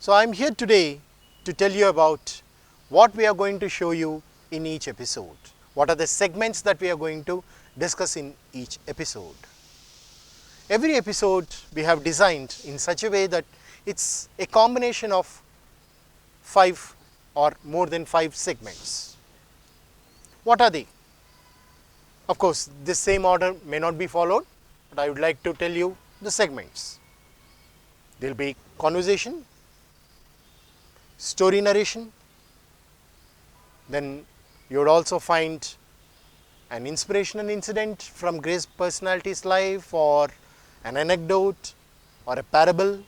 So I'm here today to tell you about what we are going to show you in each episode. What are the segments that we are going to discuss in each episode. Every episode we have designed in such a way that it's a combination of 5 or more than 5 segments. What are they? Of course, this same order may not be followed, but I would like to tell you the segments. There will be conversation, story narration, then you would also find an inspirational incident from Grace's personality's life, or an anecdote, or a parable,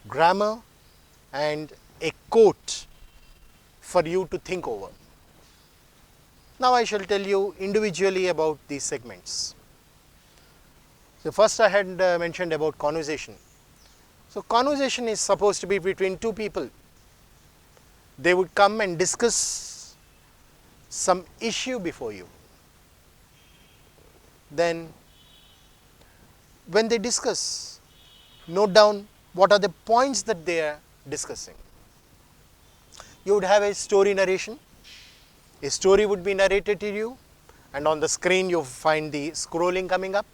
grammar, and a quote for you to think over. Now I shall tell you individually about these segments. So first I had mentioned about conversation. So conversation is supposed to be between two people. They would come and discuss some issue before you. Then when they discuss, note down what are the points that they are discussing. You would have a story narration. A story would be narrated to you, and on the screen you find the scrolling coming up.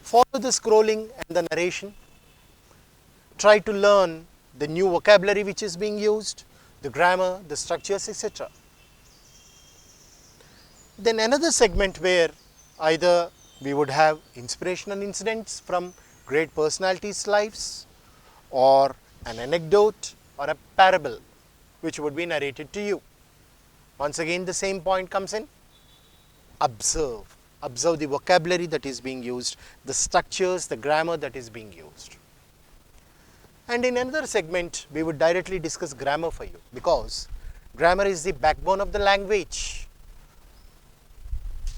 Follow the scrolling and the narration. Try to learn the new vocabulary which is being used, the grammar, the structures, etc. Then another segment where either we would have inspirational incidents from great personalities' lives, or an anecdote or a parable which would be narrated to you. Once again the same point comes in. Observe. Observe the vocabulary that is being used, the structures, the grammar that is being used. And in another segment we would directly discuss grammar for you, because grammar is the backbone of the language.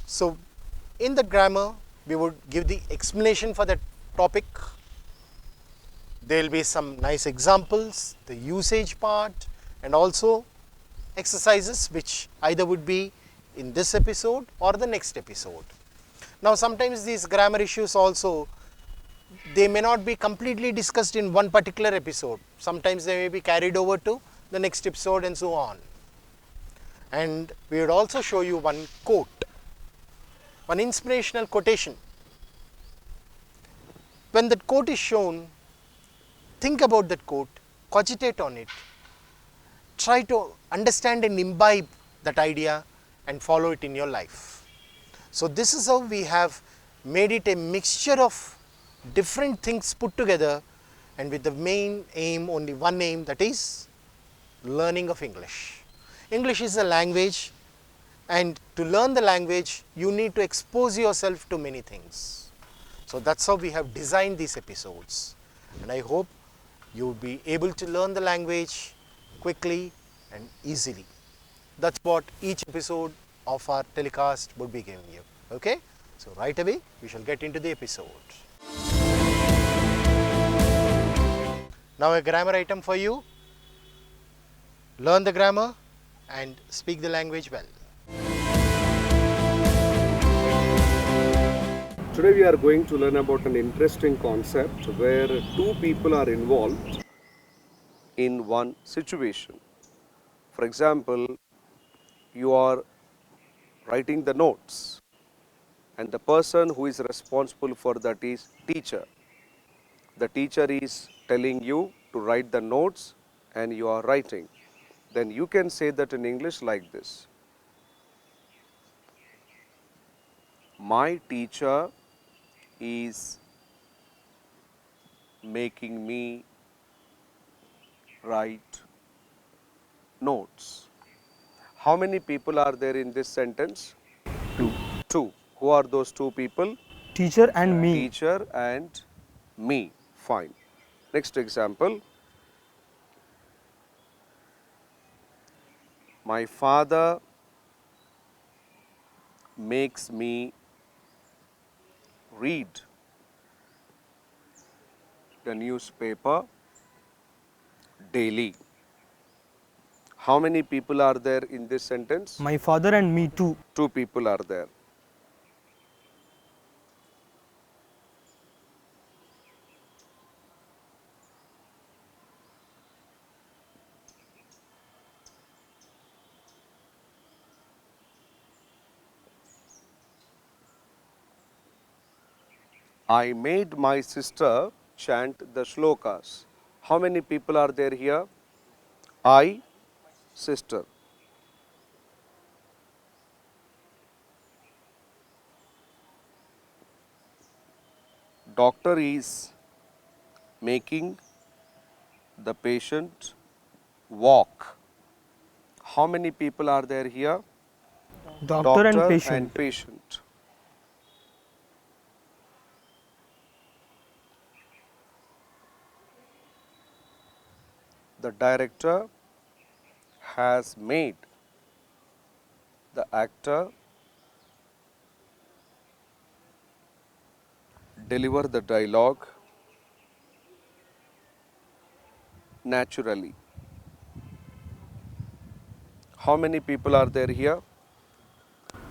So in the grammar we would give the explanation for that topic. There will be some nice examples, the usage part, and also exercises which either would be in this episode or the next episode. Now sometimes these grammar issues also, they may not be completely discussed in one particular episode. Sometimes they may be carried over to the next episode and so on. And we would also show you one quote, one inspirational quotation. When that quote is shown, think about that quote, cogitate on it, try to understand and imbibe that idea and follow it in your life. So this is how we have made it a mixture of different things put together, and with the main aim, only one aim, that is learning of English. English is a language, and to learn the language you need to expose yourself to many things. So that's how we have designed these episodes, and I hope you will be able to learn the language quickly and easily. That's what each episode of our telecast would be giving you. Okay? So right away we shall get into the episode. Now a grammar item for you. Learn the grammar and speak the language well. Today we are going to learn about an interesting concept where two people are involved in one situation. For example, you are writing the notes, and the person who is responsible for that is teacher. The teacher is telling you to write the notes and you are writing. Then you can say that in English like this: my teacher is making me write notes. How many people are there in this sentence? Two. Who are those two people? Teacher and me. Teacher and me. Fine. Next example. My father makes me read the newspaper daily. How many people are there in this sentence? My father and me too. Two people are there. I made my sister chant the shlokas. How many people are there here? I, sister. Doctor is making the patient walk. How many people are there here? Doctor and Doctor patient. and patient. The director has made the actor deliver the dialogue naturally. How many people are there here?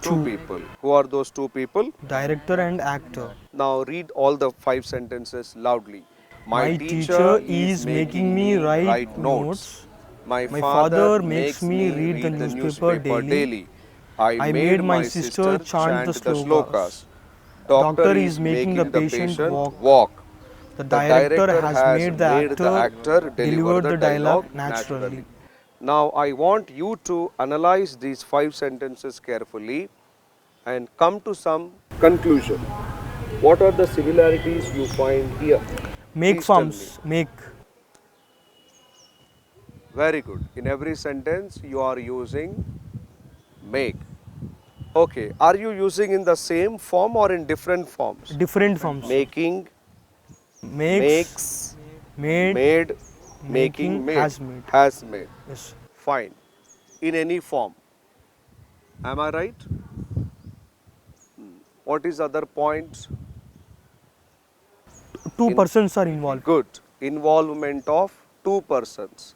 Two people. Who are those two people? Director and actor. Now read all the 5 sentences loudly. My teacher is making me write notes. My My father father makes me read the newspaper daily. I I made my sister chant the shlokas. Doctor is making the patient walk. The The director director has has made the actor deliver the dialogue naturally. Now I want you to analyze these 5 sentences carefully and come to some conclusion. What are the similarities you find here? Make Please tell forms. Make. Very good. In every sentence you are using make. Okay. Are you using in the same form or in different forms? Different forms. Making, Makes. makes, Made. made, Making. made, Has made. has made. Yes. Fine. In any form. Am I right? What is other point? Two In- persons are involved. Good. Involvement of two persons.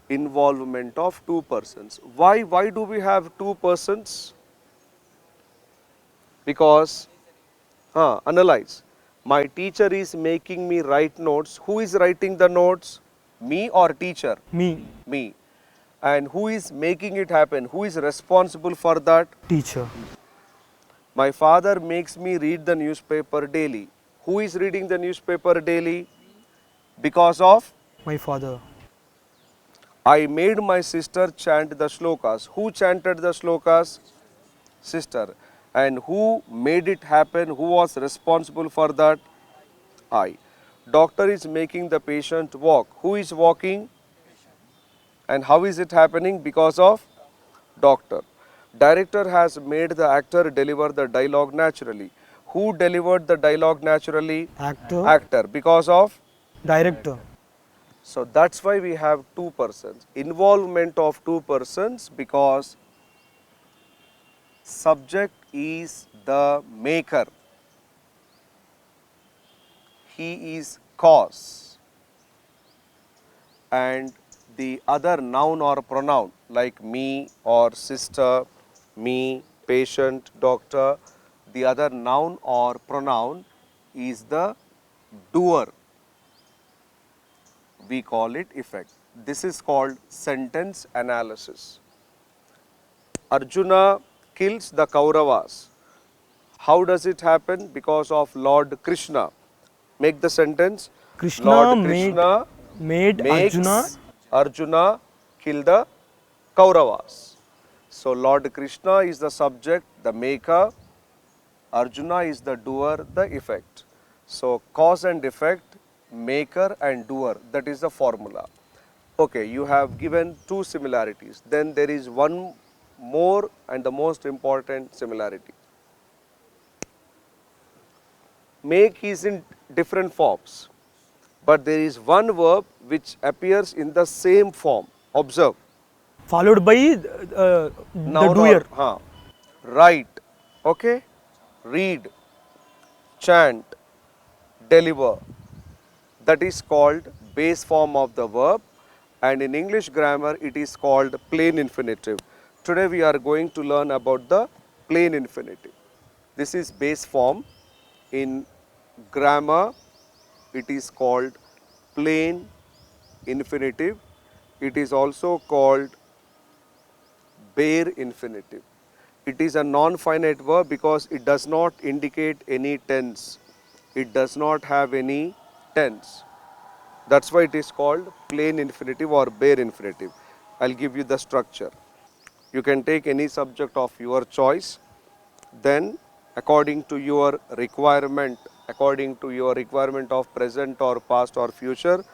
Involvement of two persons. Why do we have two persons? Because, analyze. My teacher is making me write notes. Who is writing the notes? Me or teacher? Me. Me. And who is making it happen? Who is responsible for that? Teacher. My father makes me read the newspaper daily. Who is reading the newspaper daily? Because of My father. I made my sister chant the shlokas. Who chanted the shlokas? Sister. And who made it happen? Who was responsible for that? I. Doctor is making the patient walk. Who is walking? And how is it happening? Because of doctor. Director has made the actor deliver the dialogue naturally. Who delivered the dialogue naturally? Actor. Actor. Because of? Director. So that's why we have two persons. Involvement of two persons because subject is the maker. He is cause. And the other noun or pronoun like me or sister, me, patient, doctor, the other noun or pronoun is the doer. We call it effect. This is called sentence analysis. Arjuna kills the Kauravas. How does it happen? Because of Lord Krishna. Make the sentence. Krishna Lord made Krishna makes Arjuna. Arjuna kill the Kauravas. So Lord Krishna is the subject, the maker. Arjuna is the doer, the effect. So cause and effect, maker and doer, that is the formula. Okay, you have given two similarities. Then there is one more and the most important similarity. Make is in different forms, but there is one verb which appears in the same form. Observe. Followed by the Noun doer. or, write, okay, read, chant, deliver. That is called base form of the verb, and in English grammar it is called plain infinitive. Today we are going to learn about the plain infinitive. This is base form. In grammar it is called plain infinitive. It is also called bare infinitive. It is a non-finite verb because it does not indicate any tense. It does not have any tense. That's why it is called plain infinitive or bare infinitive. I'll give you the structure. You can take any subject of your choice. Then according to your requirement of present or past or future,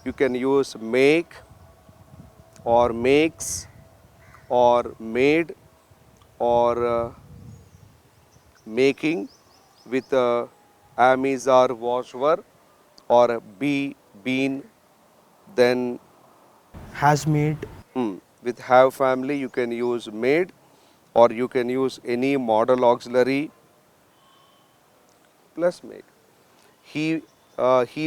you can use make or makes or made or making with am, is, are, was, were, or be, been. Then Has made. with have family you can use made, or you can use any modal auxiliary plus make. He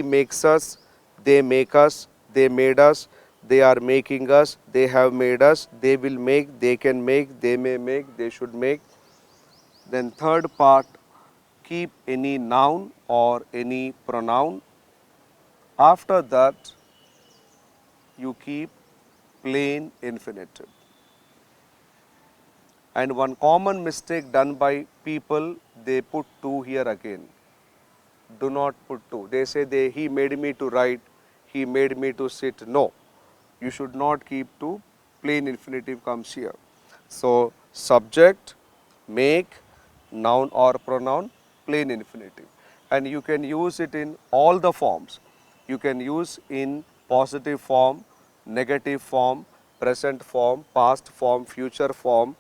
makes us, they make us, they made us, they are making us, they have made us, they will make, they can make, they may make, they should make. Then third part, keep any noun or any pronoun. After that, you keep plain infinitive. And one common mistake done by people, they put to here again. Do not put to. They say he made me to write, he made me to sit. No, you should not keep to. Plain infinitive comes here. So subject, make, noun or pronoun, plain infinitive. And you can use it in all the forms. You can use in positive form, negative form, present form, past form, future form.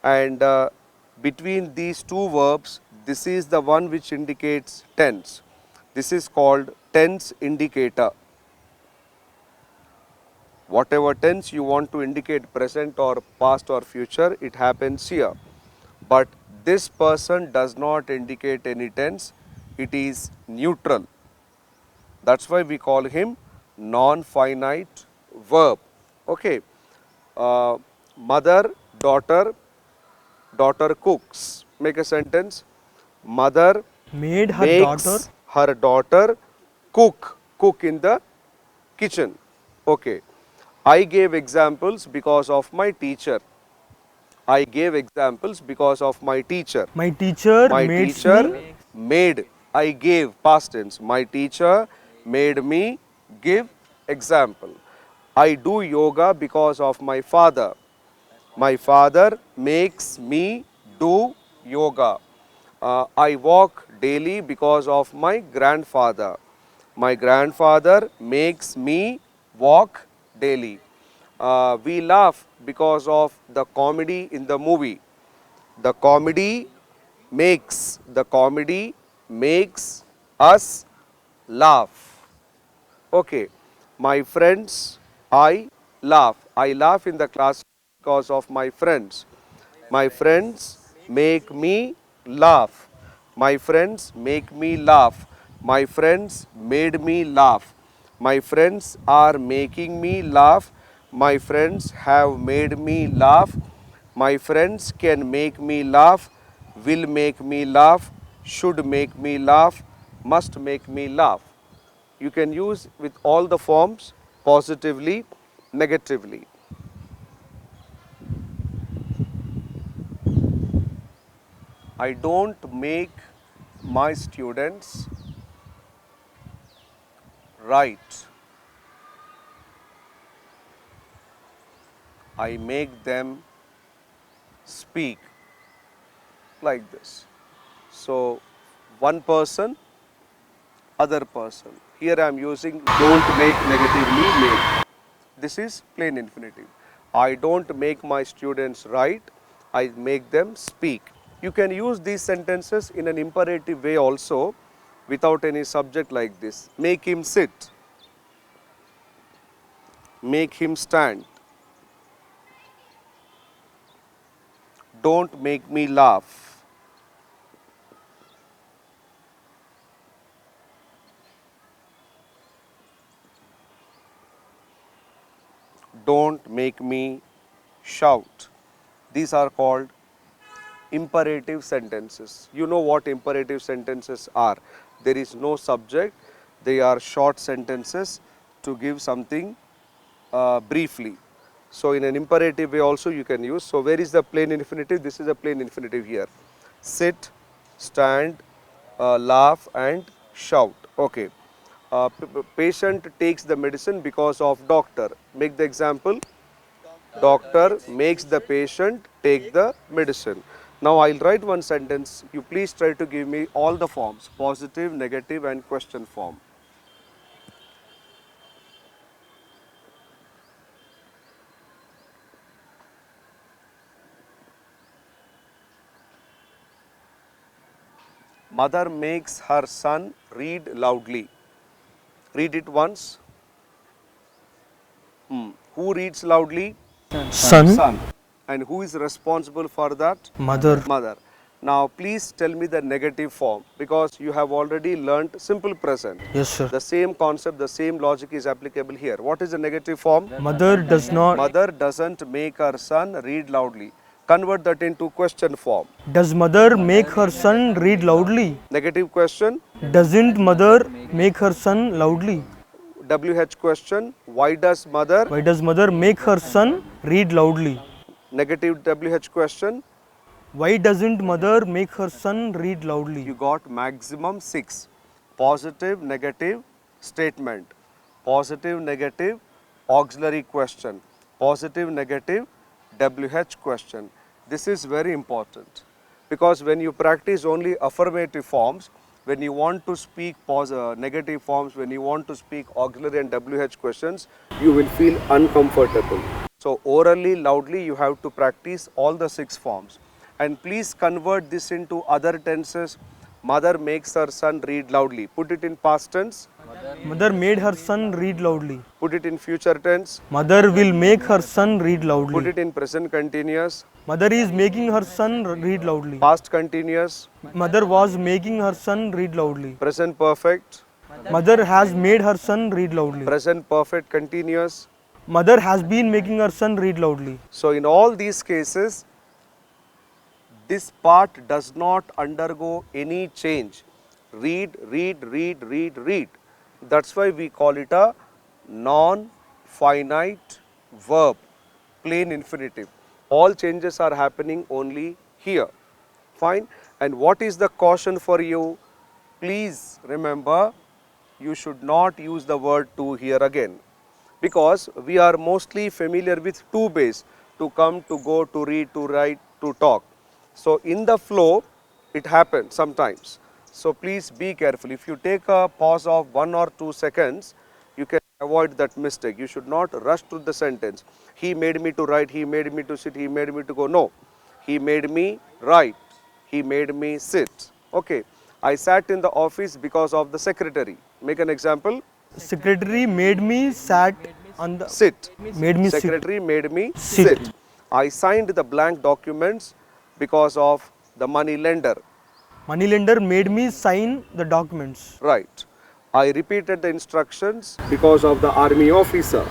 And between these two verbs, this is the one which indicates tense. This is called tense indicator. Whatever tense you want to indicate, present or past or future, it happens here. But this person does not indicate any tense, it is neutral. That's why we call him non-finite verb. Okay. Mother, daughter, daughter cooks. Make a sentence. Mother Made her daughter. makes her daughter cook in the kitchen. Okay. I gave examples because of my teacher. I gave examples because of my teacher. My teacher My makes teacher me. made, I gave, past tense. My teacher made me give example. I do yoga because of my father. My father makes me do yoga. I walk daily because of my grandfather. My grandfather makes me walk daily. We laugh because of the comedy in the movie. The comedy makes us laugh. Okay. My friends, I laugh. I laugh in the class because of my friends. My friends make me laugh. My friends make me laugh. My friends made me laugh. My friends are making me laugh. My friends have made me laugh. My friends can make me laugh, will make me laugh, should make me laugh, must make me laugh. You can use with all the forms positively, negatively. I don't make my students write. I make them speak, like this. So one person, other person. Here I am using don't make negatively make. This is plain infinitive. I don't make my students write, I make them speak. You can use these sentences in an imperative way also without any subject like this. Make him sit, make him stand, don't make me laugh. Don't make me shout. These are called imperative sentences. You know what imperative sentences are. There is no subject, they are short sentences to give something briefly. So in an imperative way also you can use. So where is the plain infinitive? This is a plain infinitive here. Sit, stand, laugh and shout. Okay. Patient takes the medicine because of doctor. Make the example. Doctor makes the patient take the medicine. Now I'll write one sentence. You please try to give me all the forms, positive, negative and question form. Mother makes her son read loudly. Read it once. Who reads loudly? Son. Son. And who is responsible for that? Mother. Mother. Now please tell me the negative form, because you have already learnt simple present. Yes, sir. The same concept, the same logic is applicable here. What is the negative form? Mother does not. Mother doesn't make her son read loudly. Convert that into question form. Does mother make her son read loudly? Negative question. Doesn't mother make her son loudly? WH question. Why does mother? Why does mother make her son read loudly? Negative WH question. Why doesn't mother make her son read loudly? You got maximum 6. Positive, negative statement. Positive, negative auxiliary question. Positive, negative WH question. This is very important, because when you practice only affirmative forms, when you want to speak negative forms, when you want to speak auxiliary and WH questions, you will feel uncomfortable. So orally, loudly, you have to practice all the 6 forms. And please convert this into other tenses. Mother makes her son read loudly. Put it in past tense. Mother made her son read loudly. Put it in future tense. Mother will make her son read loudly. Put it in present continuous. Mother is making her son read loudly. Past continuous. Mother was making her son read loudly. Present perfect. Mother has made her son read loudly. Present perfect continuous. Mother has been making her son read loudly. So in all these cases, this part does not undergo any change. Read, read, read, read, read. That's why we call it a non-finite verb, plain infinitive. All changes are happening only here. Fine. And what is the caution for you? Please remember, you should not use the word to here again, because we are mostly familiar with to base: to come, to go, to read, to write, to talk. So in the flow, it happens sometimes. So please be careful. If you take a pause of 1 or 2 seconds, you can avoid that mistake. You should not rush through the sentence. He made me to write, he made me to sit, he made me to go. No. He made me write, he made me sit. Okay. I sat in the office because of the secretary. Make an example. Secretary made me sat on the Sit. made me Secretary made me Sit. sit. I signed the blank documents because of the money lender. Moneylender made me sign the documents. Right. I repeated the instructions because of the army officer.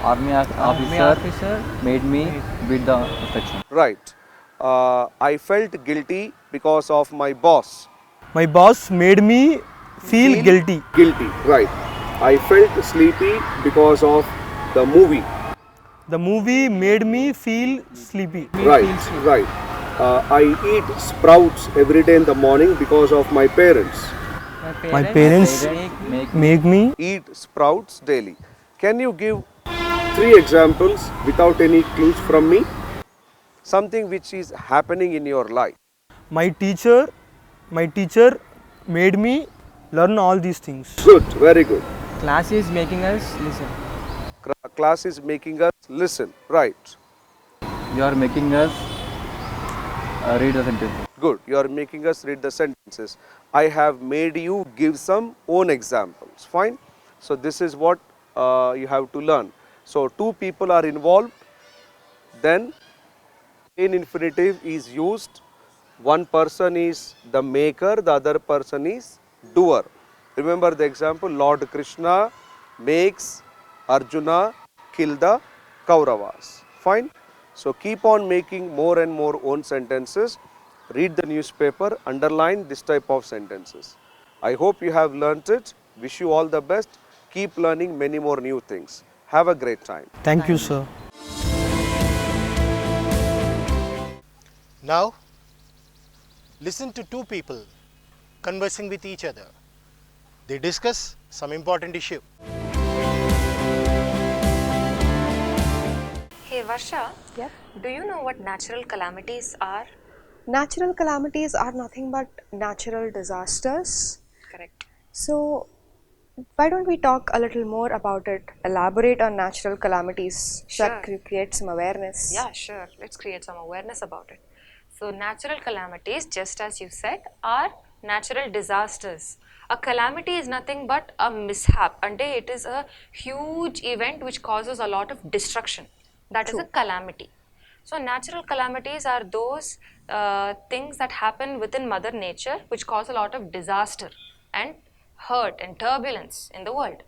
Army officer made me beat the instruction. Right. I felt guilty because of my boss. My boss made me feel guilty. Guilty. Right. I felt sleepy because of the movie. The movie made me feel sleepy. Right. Right. I eat sprouts every day in the morning because of my parents. My parents make me. Eat sprouts daily. Can you give 3 examples without any clues from me? Something which is happening in your life. My teacher made me learn all these things. Good. Very good. Class is making us listen. Class is making us listen. Right. You are making us read the sentence. Good. You are making us read the sentences. I have made you give some own examples. Fine. So this is what you have to learn. So 2 people are involved. Then in infinitive is used. One person is the maker, the other person is doer. Remember the example, Lord Krishna makes Arjuna kill the Kauravas. Fine. So keep on making more and more own sentences. Read the newspaper, underline this type of sentences. I hope you have learnt it. Wish you all the best. Keep learning many more new things. Have a great time. Thank you, sir. Now, listen to two people conversing with each other. They discuss some important issue. Hey Varsha, Yep. do you know what natural calamities are? Natural calamities are nothing but natural disasters. Correct. So, why don't we talk a little more about it? Elaborate on natural calamities so that Sure. create some awareness. Yeah, sure. Let's create some awareness about it. So, natural calamities, just as you said, are natural disasters. A calamity is nothing but a mishap, and it is a huge event which causes a lot of destruction. That is a calamity. So, natural calamities are those things that happen within Mother Nature which cause a lot of disaster and hurt and turbulence in the world.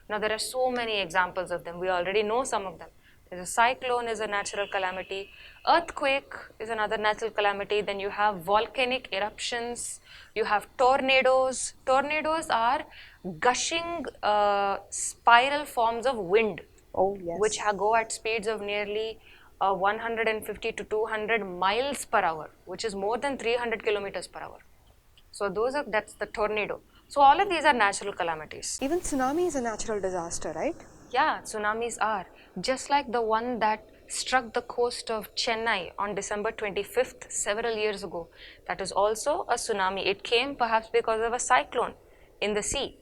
Now, there are so many examples of them. We already know some of them. There's a cyclone is a natural calamity. Earthquake is another natural calamity. Then you have volcanic eruptions. You have tornadoes. Tornadoes are gushing spiral forms of wind Oh, yes. which go at speeds of nearly 150 to 200 miles per hour, which is more than 300 kilometers per hour. So that's the tornado. So all of these are natural calamities. Even tsunami is a natural disaster, right? Yeah, tsunamis are. Just like the one that struck the coast of Chennai on December 25th, several years ago. That is also a tsunami. It came perhaps because of a cyclone in the sea.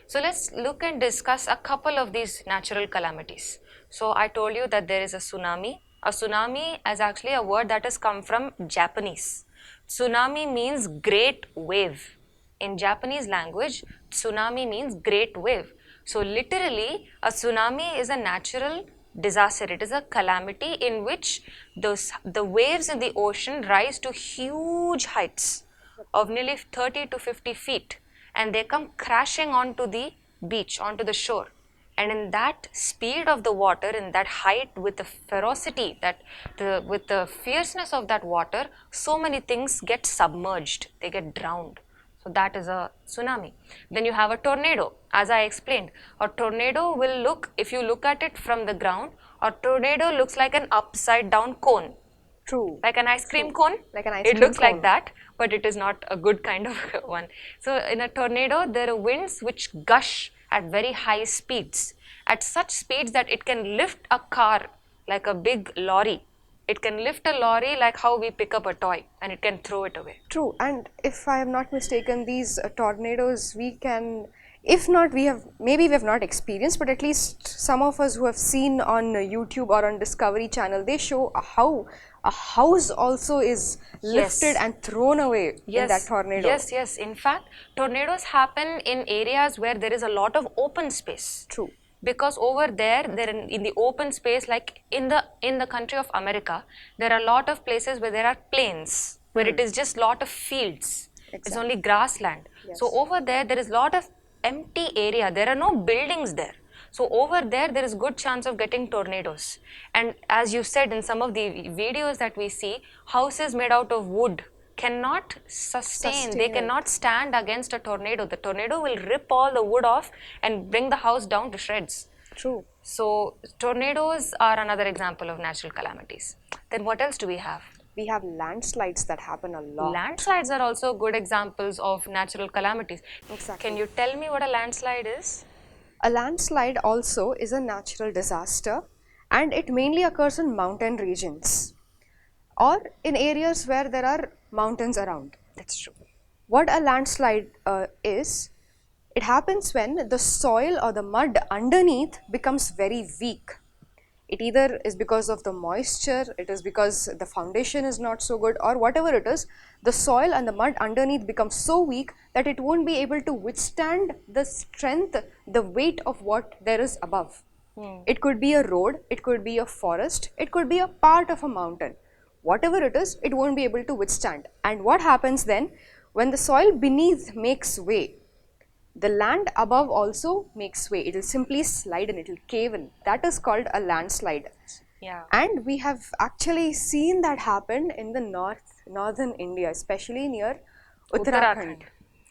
So let's look and discuss a couple of these natural calamities. So I told you that there is a tsunami. A tsunami is actually a word that has come from Japanese. Tsunami means great wave. In Japanese language, tsunami means great wave. So literally, a tsunami is a natural disaster. It is a calamity in which the waves in the ocean rise to huge heights of nearly 30 to 50 feet, and they come crashing onto the beach, onto the shore. And in that speed of the water, in that height, with the ferocity, with the fierceness of that water, so many things get submerged, they get drowned. So that is a tsunami. Then you have a tornado. As I explained, a tornado will look, if you look at it from the ground, a tornado looks like an upside down cone. True. Like an ice cream cone. Like an ice It cream looks cone. like that, but it is not a good kind of one. So in a tornado, there are winds which gush at very high speeds. At such speeds that it can lift a car like a big lorry. It can lift a lorry like how we pick up a toy, and it can throw it away. True. And if I am not mistaken, these tornadoes, we can, if not, we have not experienced, but at least some of us who have seen on YouTube or on Discovery Channel, they show how a house also is lifted and thrown away in that tornado. Yes, yes. In fact, tornadoes happen in areas where there is a lot of open space. True. Because over there, in the open space, like in the country of America, there are a lot of places where there are plains, where it is just lot of fields. It's only grassland. Yes. So over there is a lot of empty area. There are no buildings there. So over there is good chance of getting tornadoes. And as you said in some of the videos that we see, houses made out of wood cannot sustain, they it. cannot stand against a tornado. The tornado will rip all the wood off and bring the house down to shreds. True. So tornadoes are another example of natural calamities. Then what else do we have? We have landslides that happen a lot. Landslides are also good examples of natural calamities. Exactly. Can you tell me what a landslide is? A landslide also is a natural disaster, and it mainly occurs in mountain regions or in areas where there are mountains around. That's true. What a landslide is, it happens when the soil or the mud underneath becomes very weak. It either is because of the moisture, it is because the foundation is not so good, or whatever it is, the soil and the mud underneath becomes so weak that it won't be able to withstand the strength, the weight of what there is above. It could be a road, it could be a forest, it could be a part of a mountain. Whatever it is, it won't be able to withstand. And what happens then, when the soil beneath makes way, the land above also makes way. It will simply slide and it will cave in. That is called a landslide. Yeah. And we have actually seen that happen in the northern India, especially near Uttarakhand.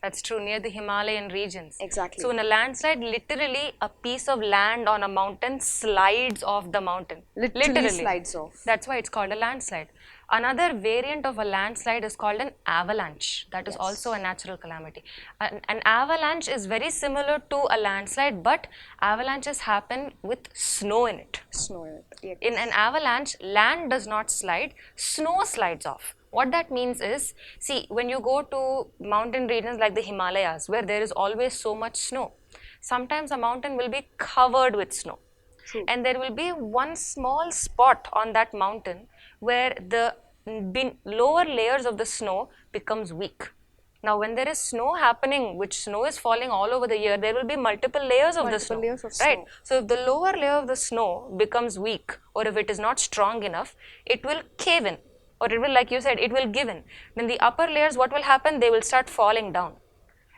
That's true, near the Himalayan regions. Exactly. So in a landslide, literally a piece of land on a mountain slides off the mountain. Literally slides off. That's why it's called a landslide. Another variant of a landslide is called an avalanche. That is Yes. also a natural calamity. An avalanche is very similar to a landslide, but avalanches happen with snow in it. Snow in it. Yes. In an avalanche, land does not slide, snow slides off. What that means is, see, when you go to mountain regions like the Himalayas, where there is always so much snow, sometimes a mountain will be covered with snow. True. And there will be one small spot on that mountain where the lower layers of the snow becomes weak. Now, when there is snow happening, which snow is falling all over the year, there will be multiple layers of the Multiple snow, layers of right? snow. So, if the lower layer of the snow becomes weak, or if it is not strong enough, it will cave in, or it will, like you said, it will give in. Then the upper layers, what will happen? They will start falling down.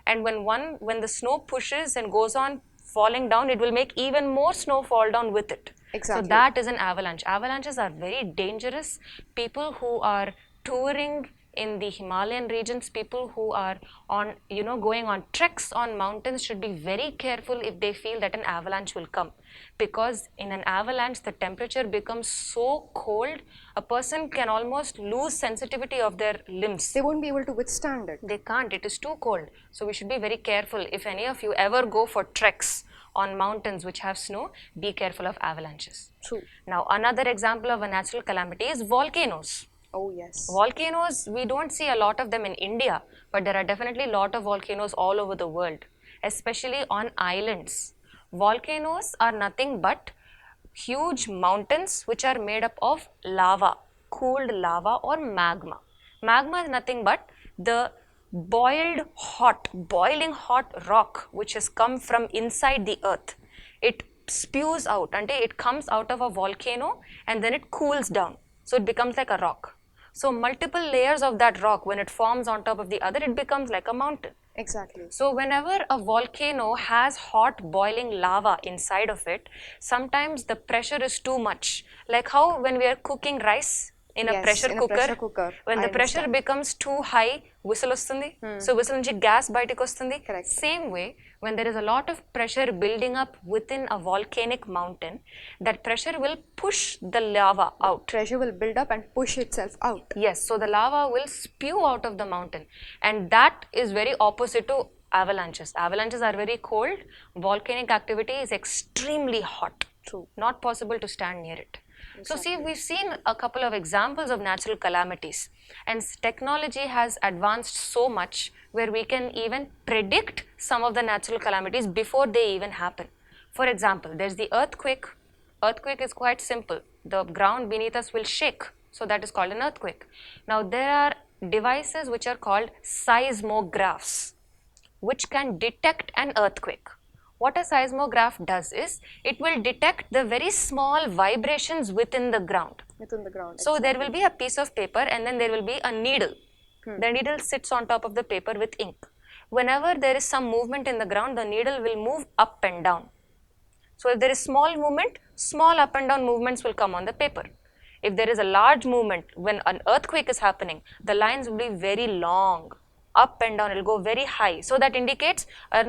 And when the snow pushes and goes on falling down, it will make even more snow fall down with it. Exactly. So that is an avalanche. Avalanches are very dangerous. People who are touring in the Himalayan regions, people who are on, going on treks on mountains should be very careful if they feel that an avalanche will come. Because in an avalanche, the temperature becomes so cold, a person can almost lose sensitivity of their limbs. They won't be able to withstand it. They can't, it is too cold. So we should be very careful. If any of you ever go for treks on mountains which have snow, be careful of avalanches. True. Now, another example of a natural calamity is volcanoes. Oh yes. Volcanoes, we don't see a lot of them in India, but there are definitely a lot of volcanoes all over the world, especially on islands. Volcanoes are nothing but huge mountains which are made up of lava, cooled lava or magma. Magma is nothing but the boiling hot rock which has come from inside the earth. It spews out, and it comes out of a volcano and then it cools down. So it becomes like a rock. So multiple layers of that rock, when it forms on top of the other, it becomes like a mountain. Exactly. So whenever a volcano has hot boiling lava inside of it, sometimes the pressure is too much. Like how when we are cooking rice in a Yes, pressure in a cooker, pressure cooker. when I the pressure understand. becomes too high, whistle వస్తుంది. So whistle నుంచి gas బయటకు వస్తుంది. Correct. Same way, when there is a lot of pressure building up within a volcanic mountain, that pressure will push the lava out. Pressure will build up and push itself out. Yes, so the lava will spew out of the mountain, and that is very opposite to avalanches. Avalanches are very cold, volcanic activity is extremely hot. True. Not possible to stand near it. So see, we've seen a couple of examples of natural calamities, and technology has advanced so much where we can even predict some of the natural calamities before they even happen. For example, there's the earthquake. Earthquake is quite simple. The ground beneath us will shake, so that is called an earthquake. Now there are devices which are called seismographs, which can detect an earthquake. What a seismograph does is, it will detect the very small vibrations within the ground. Within the ground. So there will be a piece of paper and then there will be a needle. The needle sits on top of the paper with ink. Whenever there is some movement in the ground, the needle will move up and down. So if there is small movement, small up and down movements will come on the paper. If there is a large movement, when an earthquake is happening, the lines will be very long, up and down, it will go very high. So that indicates an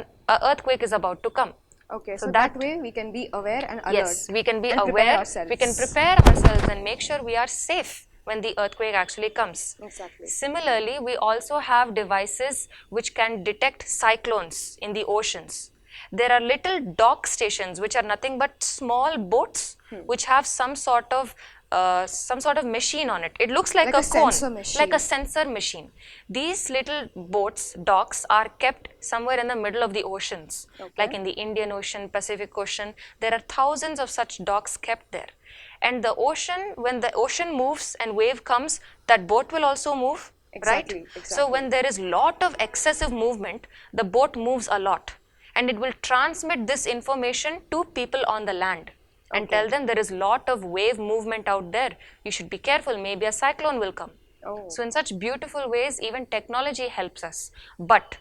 earthquake is about to come. Okay, So so that- that way we can be aware and alert. Yes, we can be and prepare aware, ourselves. we can prepare ourselves and make sure we are safe when the earthquake actually comes. Exactly. Similarly, we also have devices which can detect cyclones in the oceans. There are little dock stations which are nothing but small boats which have some sort of machine on it. It looks like, Like a a cone, sensor machine. like a sensor machine. These little boats, docks, are kept somewhere in the middle of the oceans, like in the Indian Ocean, Pacific Ocean. There are thousands of such docks kept there. And the ocean, when the ocean moves and wave comes, that boat will also move, Exactly, right? So exactly. when there is lot of excessive movement, the boat moves a lot, and it will transmit this information to people on the land. And tell them there is lot of wave movement out there. You should be careful, maybe a cyclone will come. Oh. So in such beautiful ways, even technology helps us. But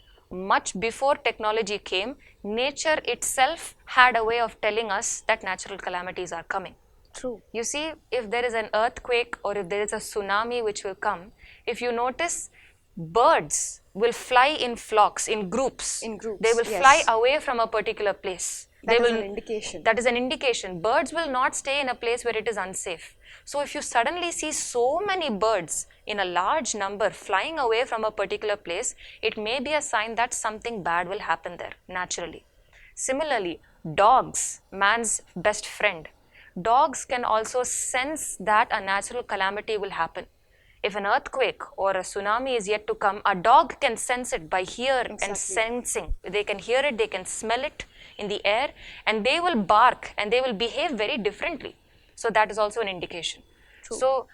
much before technology came, nature itself had a way of telling us that natural calamities are coming. True. You see, if there is an earthquake or if there is a tsunami which will come, if you notice, birds will fly in flocks, in groups. In groups, They will yes. fly away from a particular place. That They is will, an indication. That is an indication. Birds will not stay in a place where it is unsafe. So if you suddenly see so many birds in a large number flying away from a particular place, it may be a sign that something bad will happen there naturally. Similarly, dogs, man's best friend. Dogs can also sense that a natural calamity will happen. If an earthquake or a tsunami is yet to come, a dog can sense it by hear and sensing. They can hear it, they can smell it in the air, and they will bark and they will behave very differently. So that is also an indication. So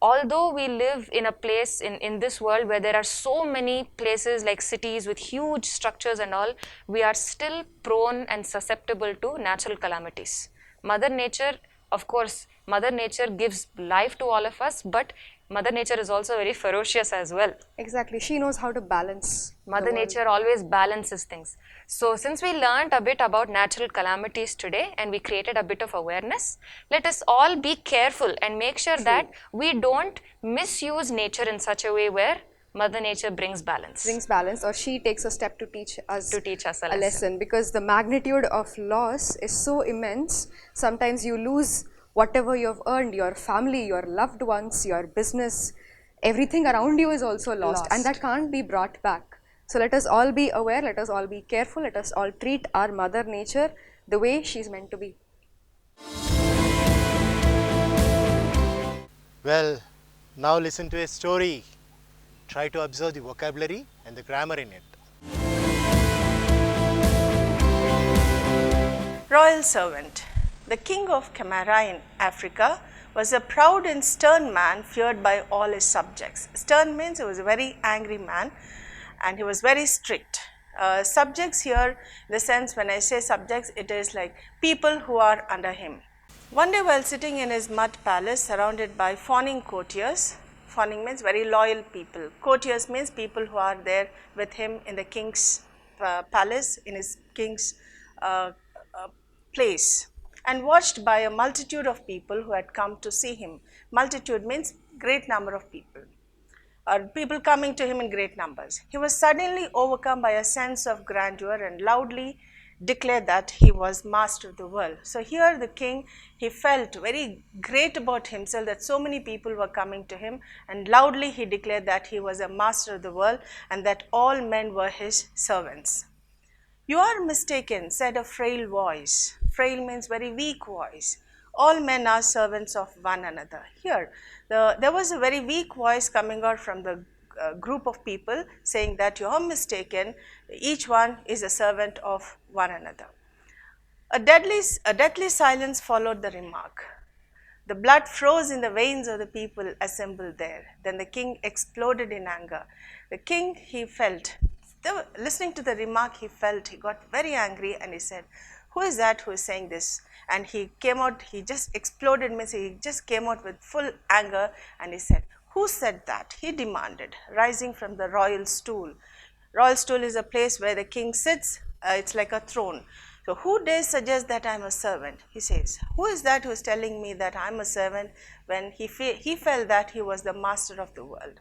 although we live in a place in this world where there are so many places like cities with huge structures and all, we are still prone and susceptible to natural calamities. Mother Nature, of course, Mother Nature gives life to all of us, but Mother Nature is also very ferocious as well. Exactly. She knows how to balance. Mother Nature always balances things. So since we learned a bit about natural calamities today and we created a bit of awareness, let us all be careful and make sure that we don't misuse nature in such a way where Mother Nature brings balance. Brings balance, or she takes a step to teach us a lesson, because the magnitude of loss is so immense. Sometimes you lose whatever you have earned, your family, your loved ones, your business, everything around you is also lost, and that can't be brought back. So let us all be aware, let us all be careful, let us all treat our Mother Nature the way she's meant to be. Well, now listen to a story. Try to observe the vocabulary and the grammar in it. Royal servant. The king of Camara in Africa was a proud and stern man feared by all his subjects. Stern means he was a very angry man and he was very strict. Subjects here, in the sense when I say subjects, it is like people who are under him. One day while sitting in his mud palace surrounded by fawning courtiers, fawning means very loyal people, courtiers means people who are there with him in the king's palace, in his king's place, and watched by a multitude of people who had come to see him. Multitude means great number of people, or people coming to him in great numbers. He was suddenly overcome by a sense of grandeur and loudly declared that he was master of the world. So here the king, he felt very great about himself that so many people were coming to him, and loudly he declared that he was a master of the world and that all men were his servants. You are mistaken, said a frail voice. Frail means very weak voice. All men are servants of one another. Here, there was a very weak voice coming out from the group of people saying that you are mistaken, each one is a servant of one another. A deathly silence followed the remark. The blood froze in the veins of the people assembled there. Then the king exploded in anger. The king, he felt, listening to the remark, he got very angry and he said, who is that who is saying this? And he came out, he just exploded, means he just came out with full anger and he said, who said that? He demanded, rising from the royal stool. Royal stool is a place where the king sits, it's like a throne. So who dares suggest that I am a servant? He says, who is that who is telling me that I am a servant when he felt that he was the master of the world?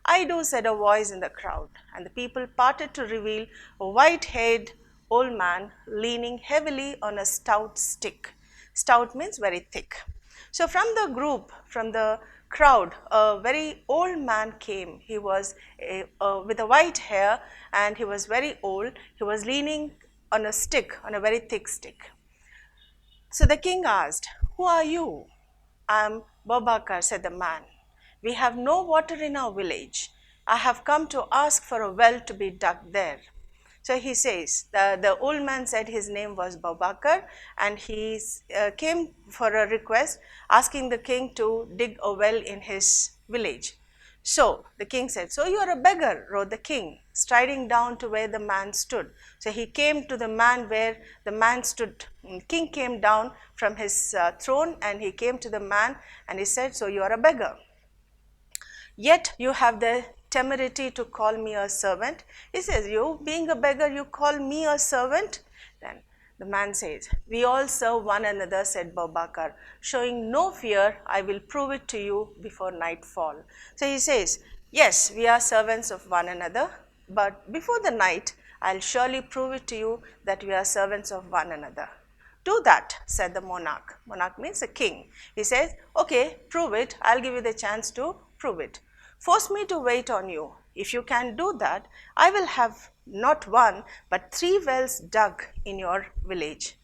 I do, said a voice in the crowd, and the people parted to reveal a white-haired old man leaning heavily on a stout stick. Stout means very thick. So from the group, from the crowd, a very old man came. He was with a white hair and he was very old. He was leaning on a stick, on a very thick stick. So the king asked, who are you? I am Babakar, said the man. We have no water in our village. I have come to ask for a well to be dug there. So he says, the old man said his name was Babakar and he came for a request asking the king to dig a well in his village. So the king said, so you are a beggar, wrote the king, striding down to where the man stood. So he came to the man where the man stood. The king came down from his throne and he came to the man and he said, so you are a beggar. Yet you have the temerity to call me a servant. He says, you being a beggar, you call me a servant? Then the man says, we all serve one another, said Babakar. Showing no fear, I will prove it to you before nightfall. So he says, yes, we are servants of one another. but before the night, I'll surely prove it to you that we are servants of one another. Do that, said the monarch. Monarch means a king. He says, okay, prove it. I'll give you the chance to prove it. Force me to wait on you. If you can do that, I will have not one, but 3 wells dug in your village.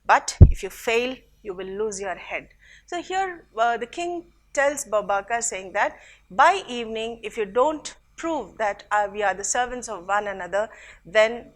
But if you fail, you will lose your head. So here the king tells Babakar, saying that by evening, if you don't prove that we are the servants of one another, then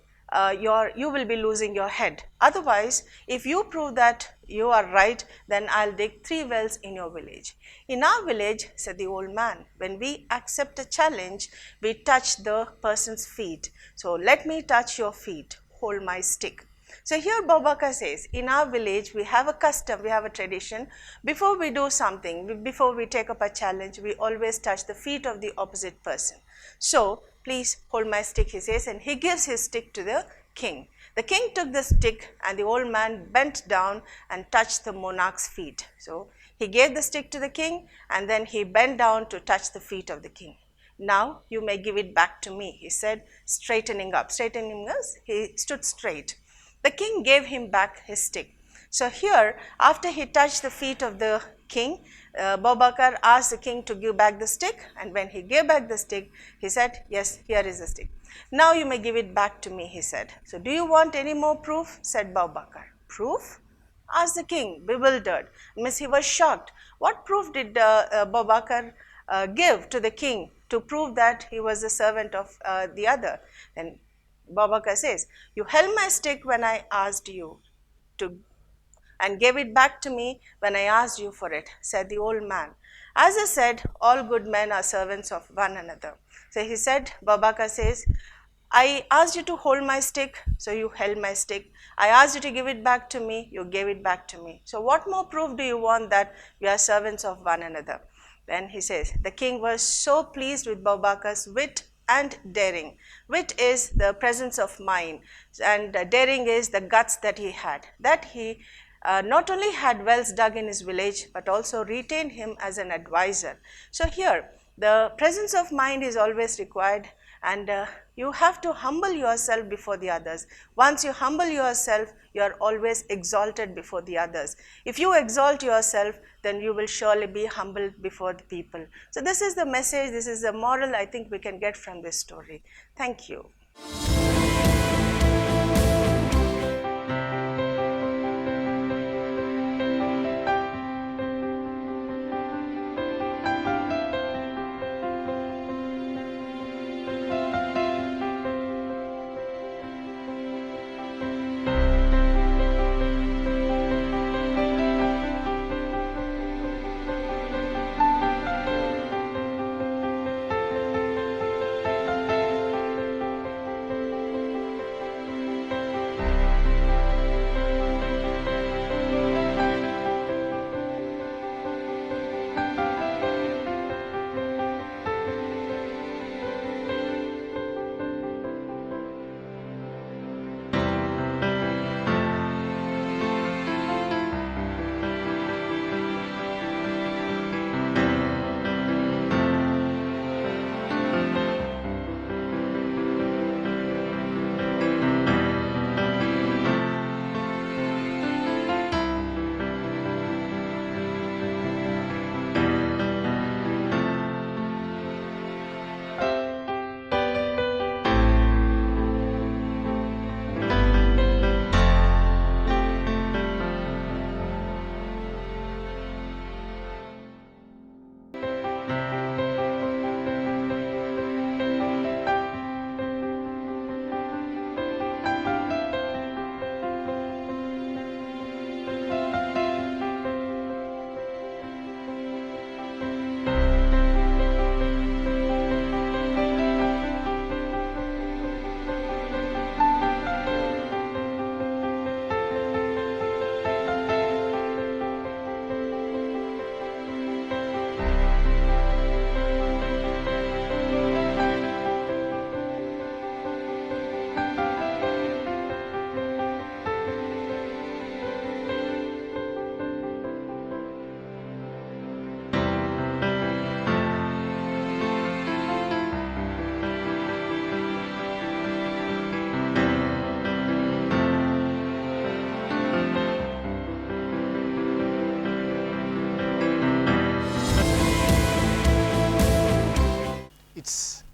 you will be losing your head. Otherwise, if you prove that you are right, then I'll dig 3 wells in your village. In our village, said the old man, when we accept a challenge, we touch the person's feet. So let me touch your feet, hold my stick. So here Babakar says, in our village, we have a custom, we have a tradition. Before we do something, before we take up a challenge, we always touch the feet of the opposite person. So please hold my stick, he says, and he gives his stick to the king. The king took the stick and the old man bent down and touched the monarch's feet. So he gave the stick to the king and then he bent down to touch the feet of the king. Now you may give it back to me, he said, straightening up. Straightening us, he stood straight. The king gave him back his stick. So here, after he touched the feet of the king, Babakar asked the king to give back the stick, and when he gave back the stick, he said, yes, here is the stick. Now you may give it back to me, he said. So do you want any more proof? Said Babakar. Proof? Asked the king, bewildered. Means he was shocked. What proof did Babakar give to the king to prove that he was the servant of the other? Then Babakar says, you held my stick when I asked you to, and gave it back to me when I asked you for it, said the old man. As I said, all good men are servants of one another. So he said, Babakar says, I asked you to hold my stick, so you held my stick. I asked you to give it back to me, you gave it back to me. So what more proof do you want that we are servants of one another? Then he says, the king was so pleased with Babakar's wit and daring. Wit is the presence of mind, and daring is the guts that he had. That he not only had wells dug in his village, but also retained him as an advisor. So here, the presence of mind is always required, and you have to humble yourself before the others. Once you humble yourself, you are always exalted before the others. If you exalt yourself, then you will surely be humbled before the people. So this is the message, this is the moral I think we can get from this story. Thank you.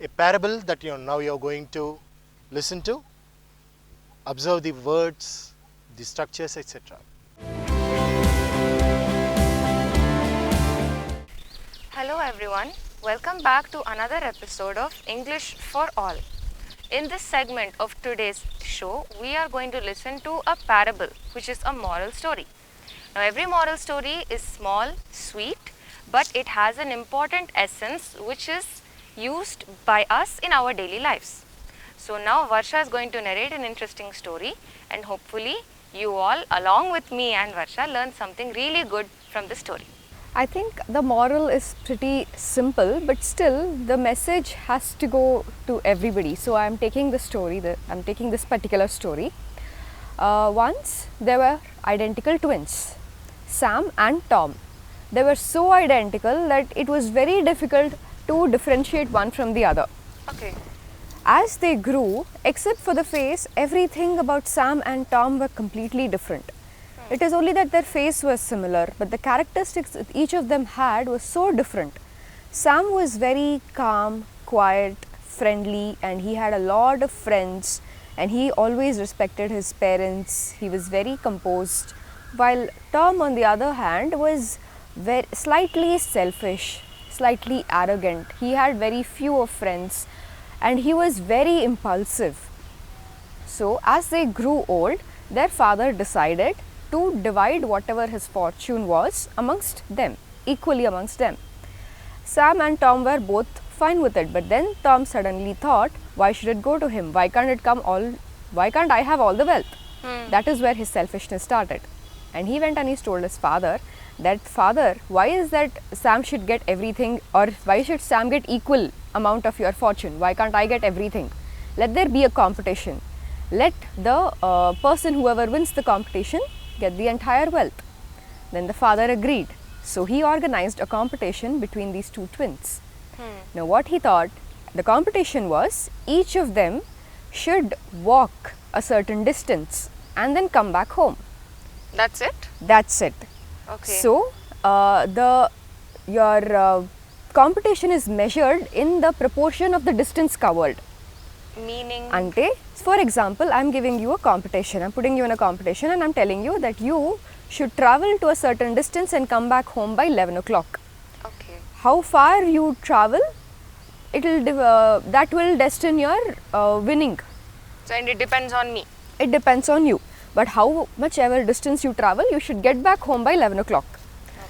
a parable that you're going to listen to. Observe the words, the structures, etc. Hello everyone, welcome back to another episode of English for All. In this segment of today's show, we are going to listen to a parable, which is a moral story. Now every moral story is small, sweet, but it has an important essence which is used by us in our daily lives. So now Varsha is going to narrate an interesting story, and hopefully you all along with me and Varsha learn something really good from the story. I think the moral is pretty simple, but still the message has to go to everybody. So I am taking this particular story. Once there were identical twins, Sam and Tom. They were so identical that it was very difficult to differentiate one from the other. Okay. As they grew, except for the face, everything about Sam and Tom were completely different. It is only that their face was similar, but the characteristics that each of them had was so different. Sam was very calm, quiet, friendly, and he had a lot of friends, and he always respected his parents. He was very composed, while Tom, on the other hand, was slightly selfish, slightly arrogant. He had very few of friends, and he was very impulsive. So as they grew old, their father decided to divide whatever his fortune was amongst them, equally amongst them. Sam and Tom were both fine with it, but then Tom suddenly thought, why should it go to him? Why can't I have all the wealth? That is where his selfishness started. And he went and he told his father that, father, why is that Sam should get everything, or why should Sam get equal amount of your fortune? Why can't I get everything? Let there be a competition. Let the person, whoever wins the competition, get the entire wealth. Then the father agreed. So he organized a competition between these two twins. Now what he thought, the competition was each of them should walk a certain distance and then come back home. That's it? That's it. Okay. So your competition is measured in the proportion of the distance covered. Meaning? Ante, for example, I am giving you a competition, I am putting you in a competition and I am telling you that you should travel to a certain distance and come back home by 11 o'clock. Okay. How far you travel, that will destine your winning. So and it depends on me. It depends on you. But how much ever distance you travel, you should get back home by 11 o'clock.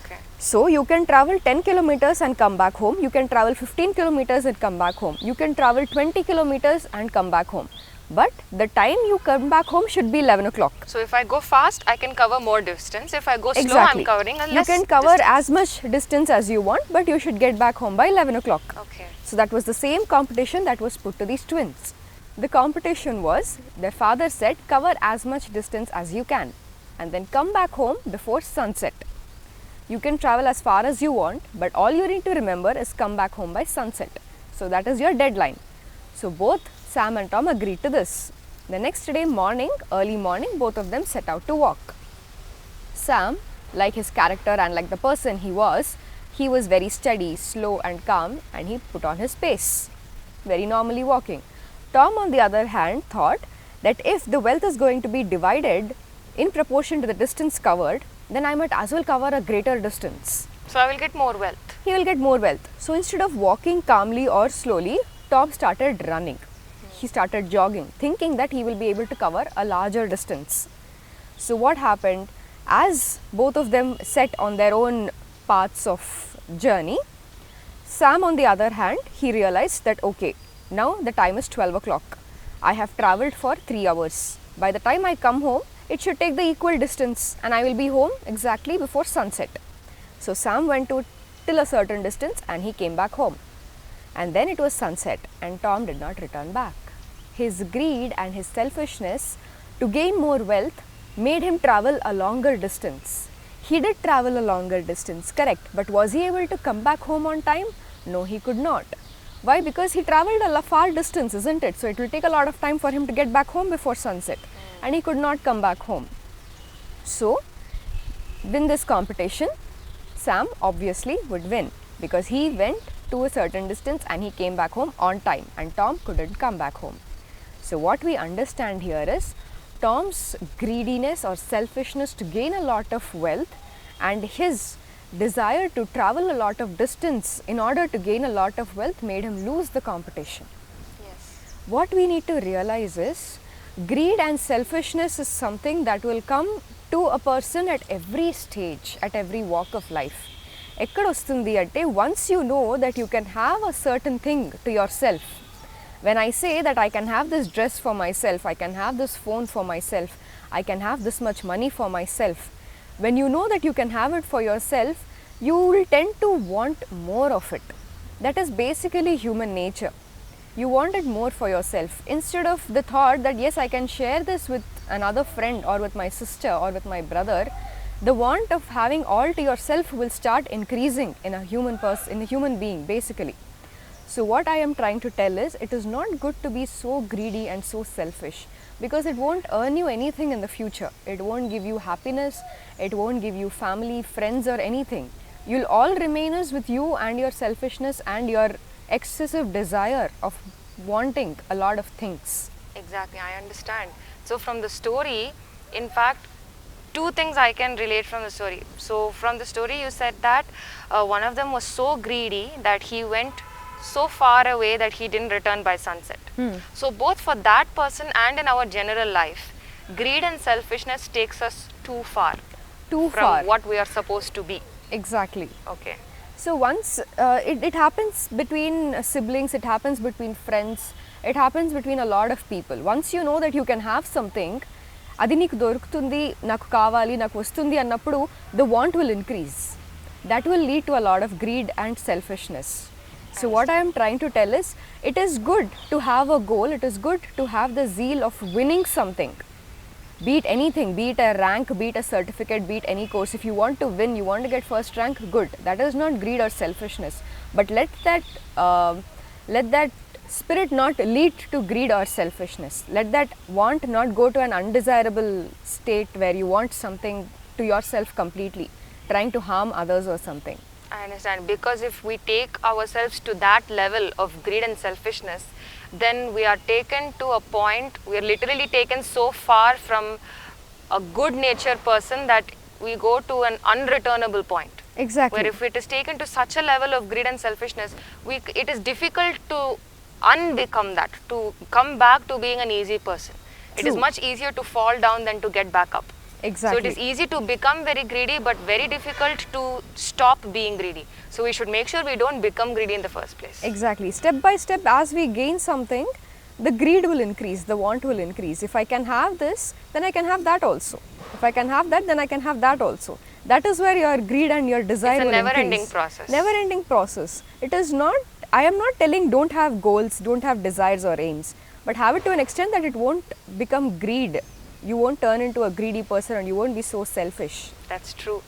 Okay. So you can travel 10 kilometers and come back home. You can travel 15 kilometers and come back home. You can travel 20 kilometers and come back home. But the time you come back home should be 11 o'clock. So if I go fast, I can cover more distance. If I go slow, Exactly. I'm covering a less You can cover distance. as much distance as you want, but you should get back home by 11 o'clock. Okay. So that was the same competition that was put to these twins. The competition was, their father said, cover as much distance as you can and then come back home before sunset. You can travel as far as you want, but all you need to remember is come back home by sunset. So that is your deadline. So both Sam and Tom agreed to this. The next day morning, early morning, both of them set out to walk. Sam, like his character and like the person he was very steady, slow and calm, and he put on his pace, very normally walking. Tom, on the other hand, thought that if the wealth is going to be divided in proportion to the distance covered, then I might as well cover a greater distance. So I will get more wealth. He will get more wealth. So instead of walking calmly or slowly, Tom started running. He started jogging, thinking that he will be able to cover a larger distance. So what happened, as both of them set on their own paths of journey, Sam, on the other hand, he realized that, okay, now the time is 12 o'clock. I have travelled for 3 hours. By the time I come home, it should take the equal distance and I will be home exactly before sunset. So Sam went till a certain distance and he came back home. And then it was sunset and Tom did not return back. His greed and his selfishness to gain more wealth made him travel a longer distance. He did travel a longer distance, correct, but was he able to come back home on time? No, he could not. Why? Because he travelled a far distance, isn't it? So it will take a lot of time for him to get back home before sunset, and he could not come back home. So, in this competition, Sam obviously would win because he went to a certain distance and he came back home on time, and Tom couldn't come back home. So what we understand here is Tom's greediness or selfishness to gain a lot of wealth and his desire to travel a lot of distance in order to gain a lot of wealth made him lose the competition. Yes. What we need to realize is greed and selfishness is something that will come to a person at every stage, at every walk of life. Ekkadostundi ante once you know that you can have a certain thing to yourself. When I say that I can have this dress for myself, I can have this phone for myself, I can have this much money for myself, when you know that you can have it for yourself, you will tend to want more of it. That is basically human nature. You want it more for yourself instead of the thought that yes, I can share this with another friend or with my sister or with my brother. The want of having all to yourself will start increasing in a human being basically. So what I am trying to tell is it is not good to be so greedy and so selfish, because it won't earn you anything in the future. It won't give you happiness, it won't give you family, friends or anything. You'll all remain as with you and your selfishness and your excessive desire of wanting a lot of things. Exactly, I understand. So from the story, in fact, two things I can relate from the story. So from the story you said that one of them was so greedy that he went so far away that he didn't return by sunset. So both for that person and in our general life, greed and selfishness takes us too far Too from far. what we are supposed to be. Exactly. Okay. So once it happens between siblings, it happens between friends, it happens between a lot of people. Once you know that you can have something, అది నీకు దొరుకుతుంది, నాకు కావాలి, నాకు వస్తుంది అన్నప్పుడు the want will increase. That will lead to a lot of greed and selfishness. So what I am trying to tell is it is good to have a goal, it is good to have the zeal of winning something. Be it anything, be it a rank, be it a certificate, be it any course. If you want to win, you want to get first rank, good. That is not greed or selfishness. But let that spirit not lead to greed or selfishness. Let that want not go to an undesirable state where you want something to yourself completely, trying to harm others or something. I understand, because if we take ourselves to that level of greed and selfishness, then we are taken to a point, we are literally taken so far from a good natured person that we go to an unreturnable point. Exactly. Where if it is taken to such a level of greed and selfishness, it is difficult to unbecome that, to come back to being an easy person. It is True. much easier to fall down than to get back up. Exactly. So it is easy to become very greedy, but very difficult to stop being greedy. So we should make sure we don't become greedy in the first place. Exactly. Step by step, as we gain something, the greed will increase, the want will increase. If I can have this, then I can have that also. If I can have that, then I can have that also. That is where your greed and your desire will never-ending increase. process. Never-ending process. It is not, I am not telling don't have goals, don't have desires or aims, but have it to an extent that it won't become greed. You won't turn into a greedy person and you won't be so selfish. That's true.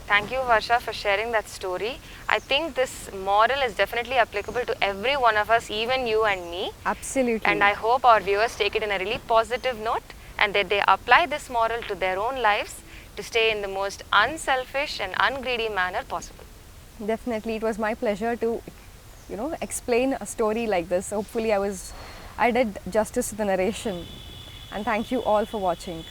Thank you, Varsha, for sharing that story. I think this moral is definitely applicable to every one of us, even you and me. Absolutely. And I hope our viewers take it in a really positive note and that they apply this moral to their own lives to stay in the most unselfish and ungreedy manner possible. Definitely, it was my pleasure to, explain a story like this. Hopefully, I did justice to the narration. And thank you all for watching.